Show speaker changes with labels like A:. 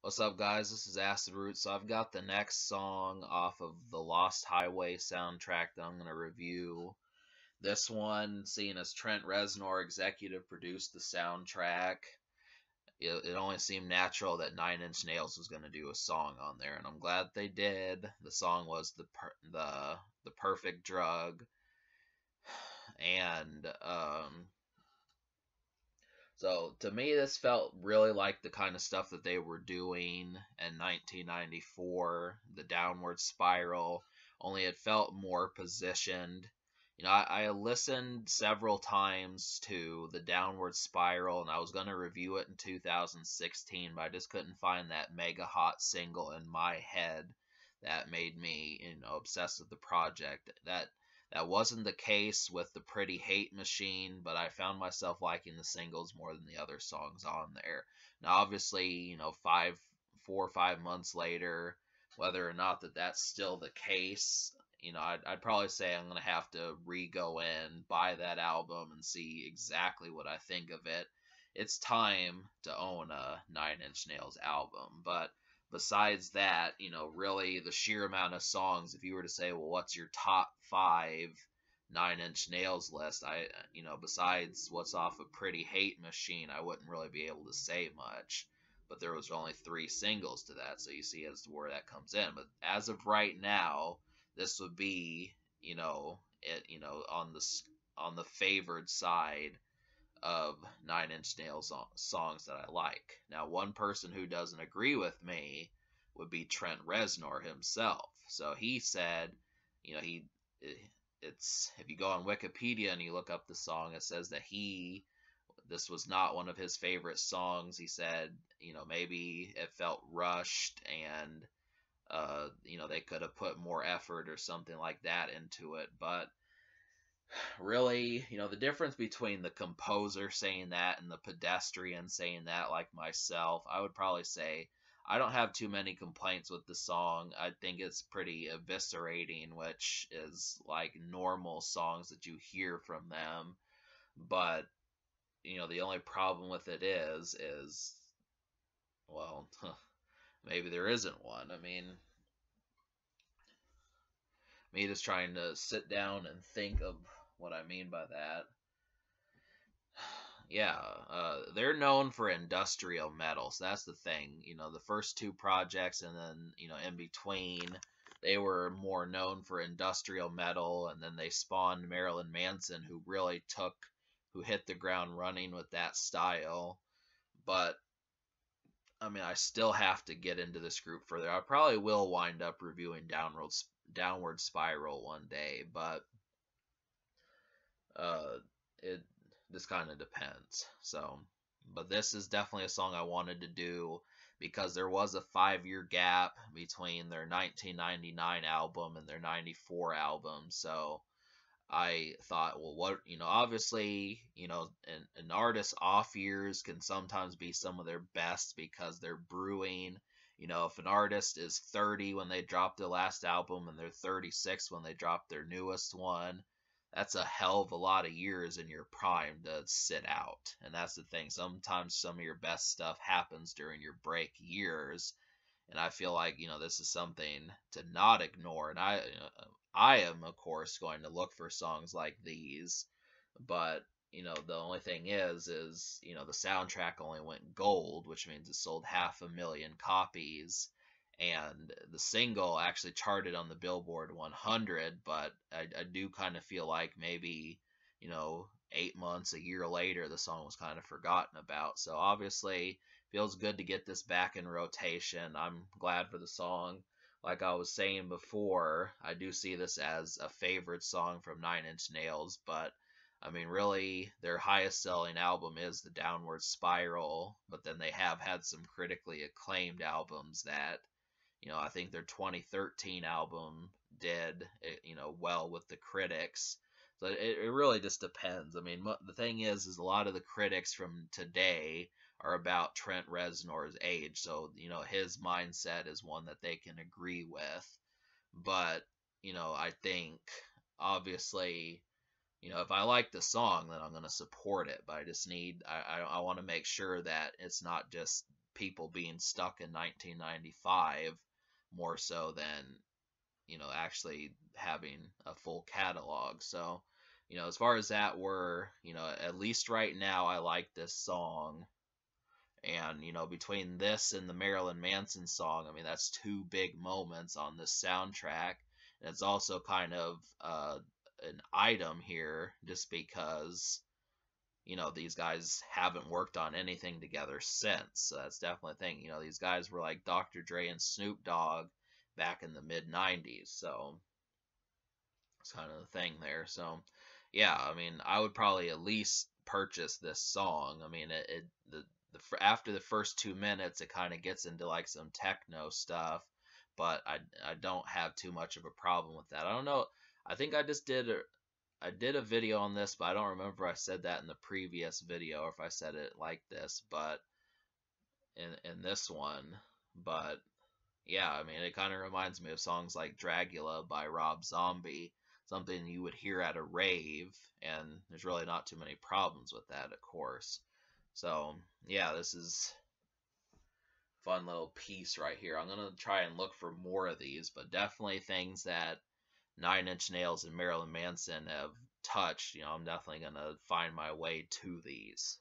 A: What's up, guys? This is Acid Root. So I've got the next song off of the Lost Highway soundtrack that I'm going to review. This one, seeing as Trent Reznor executive produced the soundtrack, it only seemed natural that Nine Inch Nails was going to do a song on there, and I'm glad they did. The song was the perfect drug, and so to me, this felt really like the kind of stuff that they were doing in 1994, the downward spiral, only it felt more positioned. I listened several times to the downward spiral, and I was going to review it in 2016, but I just couldn't find that mega hot single in my head that made me, obsessed with the project. That wasn't the case with the Pretty Hate Machine, but I found myself liking the singles more than the other songs on there. Now, obviously, 4 or 5 months later, whether or not that's still the case, I'd probably say I'm gonna have to re-go in, buy that album, and see exactly what I think of it. It's time to own a Nine Inch Nails album, but besides that, really the sheer amount of songs, if you were to say, well, what's your top five Nine Inch Nails list, besides what's off of Pretty Hate Machine, I wouldn't really be able to say much. But there was only 3 singles to that, so you see as to where that comes in. But as of right now, this would be, on the favored side of Nine Inch Nails songs that I like. Now, one person who doesn't agree with me would be Trent Reznor himself. So he said, it's if you go on Wikipedia and you look up the song, it says that this was not one of his favorite songs. He said, maybe it felt rushed and they could have put more effort or something like that into it. But really, the difference between the composer saying that and the pedestrian saying that, like myself, I would probably say I don't have too many complaints with the song. I think it's pretty eviscerating, which is like normal songs that you hear from them. But, the only problem with it is, well, maybe there isn't one. I mean, me just trying to sit down and think of what I mean by that. Yeah, they're known for industrial metal, so that's the thing. The first two projects, and then in between, they were more known for industrial metal, and then they spawned Marilyn Manson, who hit the ground running with that style. But I mean, I still have to get into this group further. I probably will wind up reviewing Downward Spiral one day, but it this kind of depends. So, but this is definitely a song I wanted to do because there was a 5 year gap between their 1999 album and their 94 album. So I thought, well, obviously, an artist's off years can sometimes be some of their best because they're brewing. If an artist is 30 when they drop their last album and they're 36 when they drop their newest one, that's a hell of a lot of years in your prime to sit out. And that's the thing. Sometimes some of your best stuff happens during your break years. And I feel like, this is something to not ignore. And I am, of course, going to look for songs like these. But, the only thing is, the soundtrack only went gold, which means it sold 500,000 copies. And the single actually charted on the Billboard 100, but I do kind of feel like maybe, 8 months, a year later, the song was kind of forgotten about. So obviously, feels good to get this back in rotation. I'm glad for the song. Like I was saying before, I do see this as a favorite song from Nine Inch Nails, but I mean, really, their highest selling album is the Downward Spiral, but then they have had some critically acclaimed albums that, I think their 2013 album did, well with the critics. So it really just depends. I mean, the thing is a lot of the critics from today are about Trent Reznor's age. So, his mindset is one that they can agree with. But, I think, obviously, if I like the song, then I'm going to support it. But I just I want to make sure that it's not just people being stuck in 1995 more so than, actually having a full catalog. So, as far as that were, at least right now, I like this song. And, between this and the Marilyn Manson song, I mean, that's two big moments on this soundtrack. And it's also kind of an item here just because, these guys haven't worked on anything together since. So that's definitely a thing. These guys were like Dr. Dre and Snoop Dogg back in the mid 90s. So it's kind of the thing there. So, yeah, I mean, I would probably at least purchase this song. I mean, after the first 2 minutes, it kind of gets into like some techno stuff, but I don't have too much of a problem with that. I don't know. I think I did a video on this, but I don't remember if I said that in the previous video or if I said it like this, but in this one, but yeah, I mean, it kind of reminds me of songs like Dragula by Rob Zombie, something you would hear at a rave, and there's really not too many problems with that, of course. So, yeah, this is a fun little piece right here. I'm going to try and look for more of these, but definitely things that Nine Inch Nails and Marilyn Manson have touched, I'm definitely going to find my way to these.